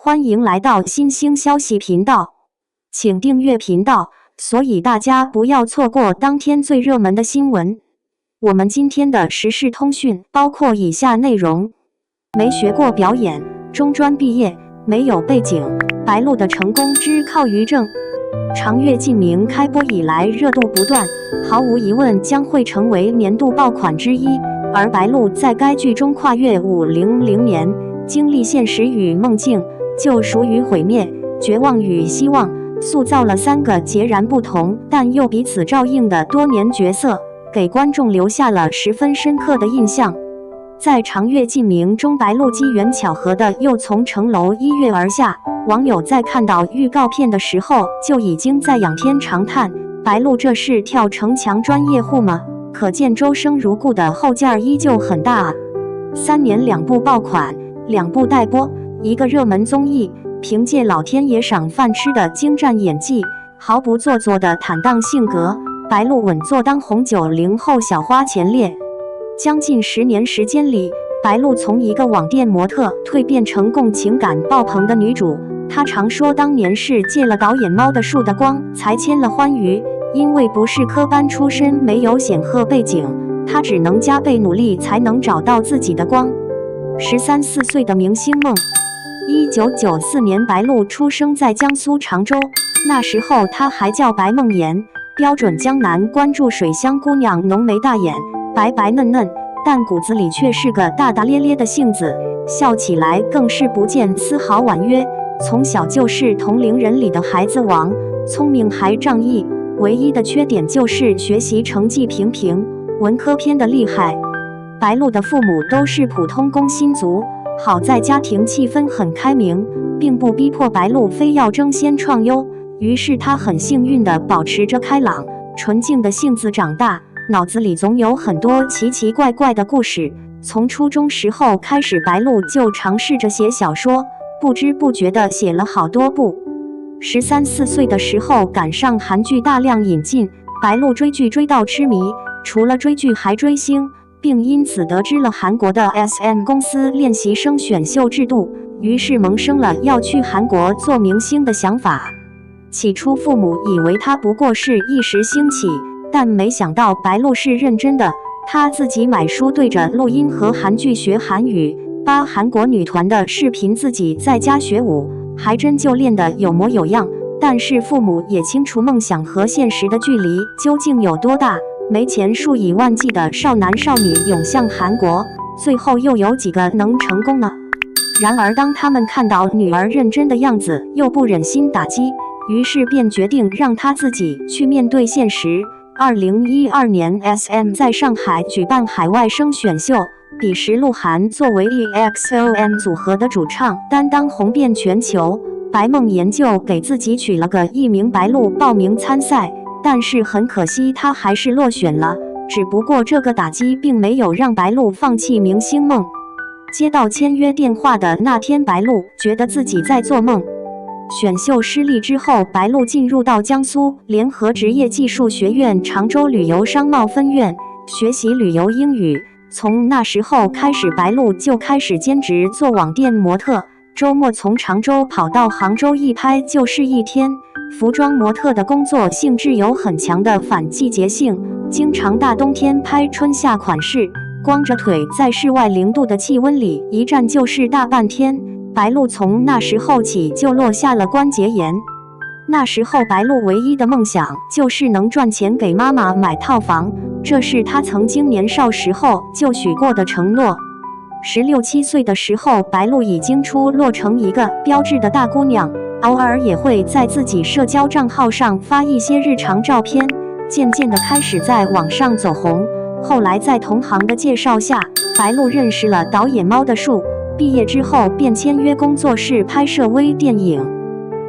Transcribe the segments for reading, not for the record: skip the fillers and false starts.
欢迎来到新兴消息频道，请订阅频道，所以大家不要错过当天最热门的新闻。我们今天的时事通讯包括以下内容：没学过表演，中专毕业，没有背景，白鹿的成功只靠于正。长月烬明开播以来热度不断，毫无疑问将会成为年度爆款之一。而白鹿在该剧中跨越500年，经历现实与梦境、救赎与毁灭、绝望与希望，塑造了3个截然不同但又彼此照应的多年角色，给观众留下了十分深刻的印象。在长月烬明中，白鹿机缘巧合的又从城楼一跃而下，网友在看到预告片的时候就已经在仰天长叹：白鹿这是跳城墙专业户吗？可见周生如故的后劲儿依旧很大啊！3年2部爆款，2部待播，1个热门综艺，凭借老天爷赏饭吃的精湛演技，毫不做作的坦荡性格，白鹿稳坐当红90后小花前列。将近10年时间里，白鹿从一个网店模特蜕变成共情感爆棚的女主。她常说，当年是借了导演猫的树的光才签了欢娱，因为不是科班出身，没有显赫背景，她只能加倍努力才能找到自己的光。13、14岁的明星梦。1994年，白鹿出生在江苏常州，那时候她还叫白梦妍，标准江南关注水乡姑娘，浓眉大眼，白白嫩嫩，但骨子里却是个大大咧咧的性子，笑起来更是不见丝毫婉约。从小就是同龄人里的孩子王，聪明还仗义，唯一的缺点就是学习成绩平平，文科偏的厉害。白鹿的父母都是普通工薪族，好在家庭气氛很开明，并不逼迫白鹿非要争先创优，于是她很幸运地保持着开朗纯净的性子长大，脑子里总有很多奇奇怪怪的故事。从初中时候开始，白鹿就尝试着写小说，不知不觉地写了好多部。13、14岁的时候赶上韩剧大量引进，白鹿追剧追到痴迷，除了追剧还追星，并因此得知了韩国的 SM 公司练习生选秀制度，于是萌生了要去韩国做明星的想法。起初父母以为他不过是一时兴起，但没想到白鹿是认真的，他自己买书对着录音和韩剧学韩语，扒韩国女团的视频，自己在家学舞，还真就练得有模有样。但是父母也清楚梦想和现实的距离究竟有多大，没钱数以万计的少男少女涌向韩国，最后又有几个能成功呢？然而当他们看到女儿认真的样子，又不忍心打击，于是便决定让她自己去面对现实。2012年 SM 在上海举办海外生选秀，彼时鹿晗作为 EXO-M 组合的主唱担当红遍全球，白梦妍就给自己取了个艺名白鹿报名参赛，但是很可惜她还是落选了。只不过这个打击并没有让白鹿放弃明星梦。接到签约电话的那天，白鹿觉得自己在做梦。选秀失利之后，白鹿进入到江苏联合职业技术学院常州旅游商贸分院学习旅游英语。从那时候开始，白鹿就开始兼职做网店模特，周末从常州跑到杭州，一拍就是1天。服装模特的工作性质有很强的反季节性，经常大冬天拍春夏款式，光着腿在室外0度的气温里一站就是大半天。白鹿从那时候起就落下了关节炎。那时候白鹿唯一的梦想就是能赚钱给妈妈买套房，这是她曾经年少时候就许过的承诺。16、17岁的时候，白鹿已经出落成一个标致的大姑娘，偶尔也会在自己社交账号上发一些日常照片，渐渐地开始在网上走红。后来在同行的介绍下，白鹿认识了导演猫的树，毕业之后便签约工作室拍摄微电影。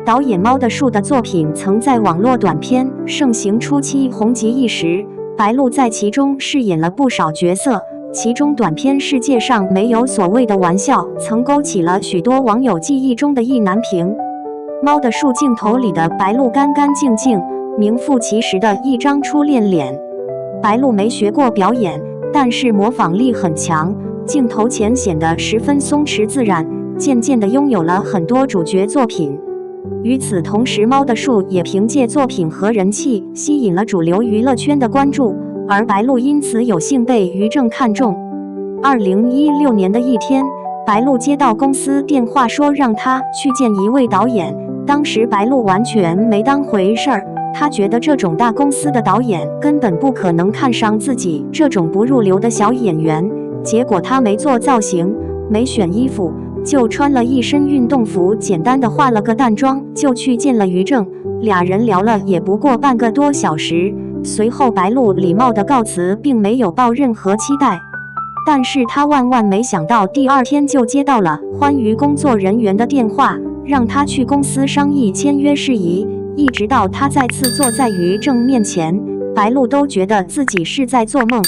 导演猫的树的作品曾在网络短片盛行初期红极一时，白鹿在其中饰演了不少角色，其中短片《世界上没有所谓的玩笑》曾勾起了许多网友记忆中的意难平。猫的树镜头里的白鹿干干净净，名副其实的一张初恋脸。白鹿没学过表演，但是模仿力很强，镜头前显得十分松弛自然，渐渐地拥有了很多主角作品。与此同时，猫的树也凭借作品和人气吸引了主流娱乐圈的关注，而白鹿因此有幸被于正看中。2016年的一天，白鹿接到公司电话说让她去见一位导演，当时白鹿完全没当回事儿，她觉得这种大公司的导演根本不可能看上自己这种不入流的小演员。结果她没做造型，没选衣服，就穿了一身运动服，简单的化了个淡妆，就去见了于正。俩人聊了也不过半个多小时，随后白鹿礼貌的告辞，并没有抱任何期待。但是他万万没想到，第二天就接到了欢娱工作人员的电话，让他去公司商议签约事宜。一直到他再次坐在于正面前，白鹿都觉得自己是在做梦。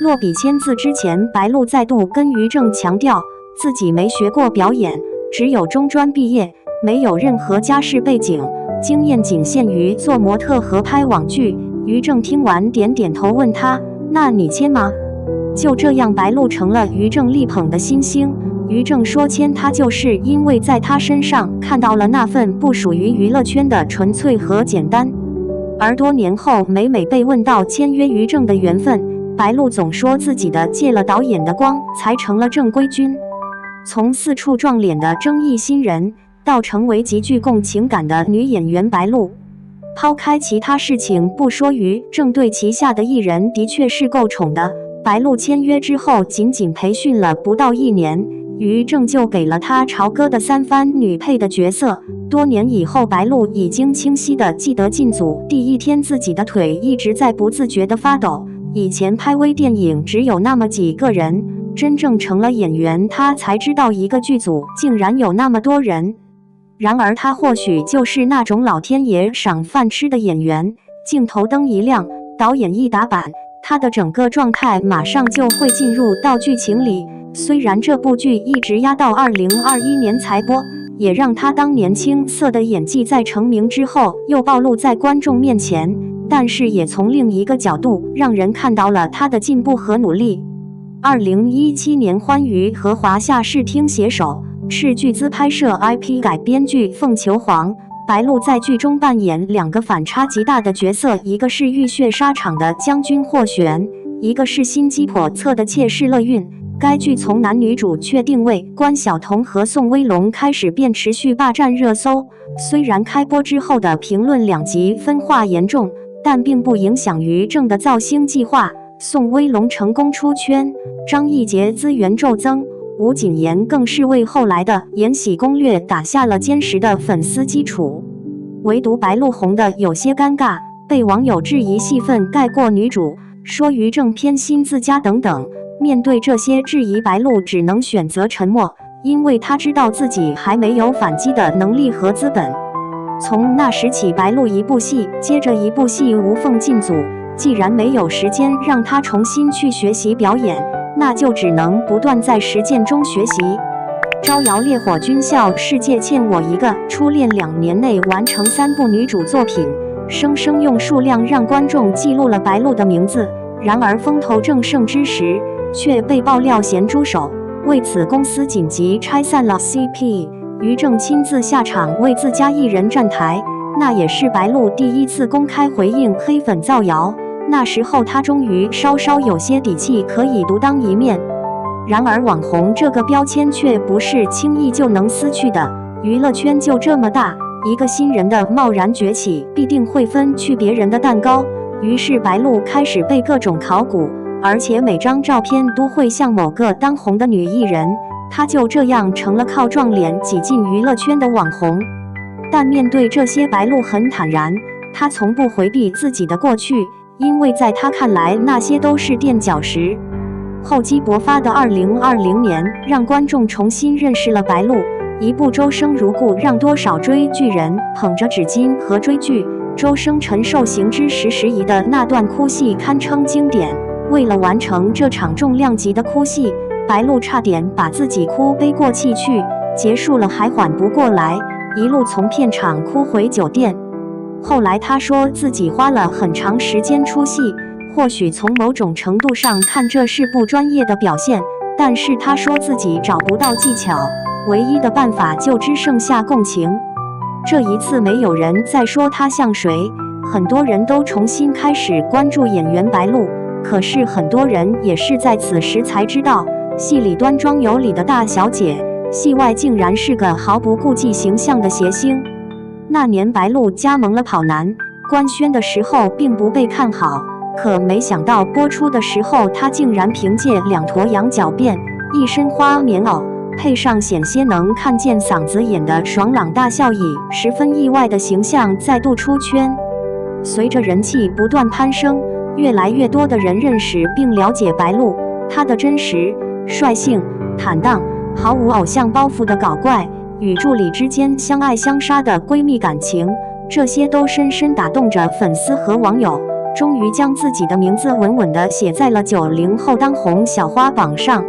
落笔签字之前，白鹿再度跟于正强调自己没学过表演，只有中专毕业，没有任何家世背景，经验仅限于做模特和拍网剧。于正听完点点头，问他：那你签吗？就这样，白鹿成了于正力捧的新星。于正说签他就是因为在他身上看到了那份不属于娱乐圈的纯粹和简单。而多年后，每被问到签约于正的缘分，白鹿总说自己的借了导演的光才成了正规军。从四处撞脸的争议新人，到成为极具共情感的女演员白鹿，抛开其他事情不说，于正对旗下的艺人的确是够宠的。白鹿签约之后，仅仅培训了不到1年，于正就给了他朝歌的3番女配的角色。多年以后，白鹿已经清晰地记得进组第一天自己的腿一直在不自觉地发抖。以前拍微电影只有那么几个人，真正成了演员，他才知道一个剧组竟然有那么多人。然而他或许就是那种老天爷赏饭吃的演员，镜头灯一亮，导演一打板，他的整个状态马上就会进入到剧情里。虽然这部剧一直压到2021年才播，也让他当年青涩的演技在成名之后又暴露在观众面前，但是也从另一个角度让人看到了他的进步和努力。2017年，欢娱和华夏视听携手斥巨资拍摄 IP 改编剧《凤求凰》，白鹿在剧中扮演2个反差极大的角色，一个是浴血沙场的将军霍玄，一个是心机叵测的妾室乐韵。该剧从男女主确定位关晓彤和宋威龙开始便持续霸占热搜。虽然开播之后的评论2极分化严重，但并不影响于正的造星计划。宋威龙成功出圈，张艺杰资源骤增，吴谨言更是为后来的《延禧攻略》打下了坚实的粉丝基础。唯独白鹿红的有些尴尬，被网友质疑戏份盖过女主，说于正偏心自家等等。面对这些质疑，白鹿只能选择沉默，因为他知道自己还没有反击的能力和资本。从那时起，白鹿一部戏接着一部戏无缝进组，既然没有时间让他重新去学习表演，那就只能不断在实践中学习。招摇烈火军校世界欠我一个，初恋2年内完成3部女主作品，生生用数量让观众记录了白鹿的名字。然而风头正盛之时，却被爆料咸猪手，为此公司紧急拆散了 CP， 于正亲自下场为自家艺人站台，那也是白鹿第一次公开回应黑粉造谣。那时候他终于稍稍有些底气，可以独当一面。然而网红这个标签却不是轻易就能撕去的，娱乐圈就这么大，一个新人的贸然崛起必定会分去别人的蛋糕。于是白鹿开始被各种考古，而且每张照片都会像某个当红的女艺人，她就这样成了靠撞脸挤进娱乐圈的网红。但面对这些，白鹿很坦然，她从不回避自己的过去，因为在她看来，那些都是垫脚石。厚积薄发的2020年，让观众重新认识了白鹿。一部《周生如故》让多少追剧人捧着纸巾和追剧。周生陈寿行之时时宜的那段哭戏堪称经典。为了完成这场重量级的哭戏，白鹿差点把自己哭背过气去，结束了还缓不过来，一路从片场哭回酒店。后来他说自己花了很长时间出戏，或许从某种程度上看这是不专业的表现，但是他说自己找不到技巧，唯一的办法就只剩下共情。这一次没有人再说她像谁，很多人都重新开始关注演员白鹿。可是很多人也是在此时才知道，戏里端庄有礼的大小姐，戏外竟然是个毫不顾忌形象的谐星。那年白鹿加盟了跑男，官宣的时候并不被看好，可没想到播出的时候，她竟然凭借2坨羊角辫、一身花棉袄，配上险些能看见嗓子眼的爽朗大笑，以十分意外的形象再度出圈。随着人气不断攀升，越来越多的人认识并了解白鹿，她的真实、率性、坦荡，毫无偶像包袱的搞怪，与助理之间相爱相杀的闺蜜感情，这些都深深打动着粉丝和网友，终于将自己的名字稳稳地写在了90后当红小花榜上。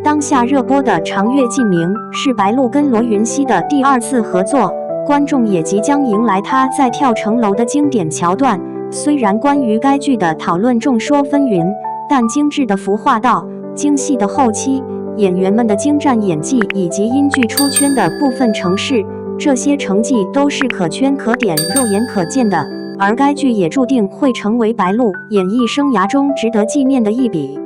当下热播的《长月烬明》是白鹿跟罗云熙的第2次合作，观众也即将迎来她在跳城楼的经典桥段。虽然关于该剧的讨论众说纷纭，但精致的服化道、精细的后期、演员们的精湛演技以及因剧出圈的部分程式，这些成绩都是可圈可点、肉眼可见的。而该剧也注定会成为白鹿演艺生涯中值得纪念的一笔。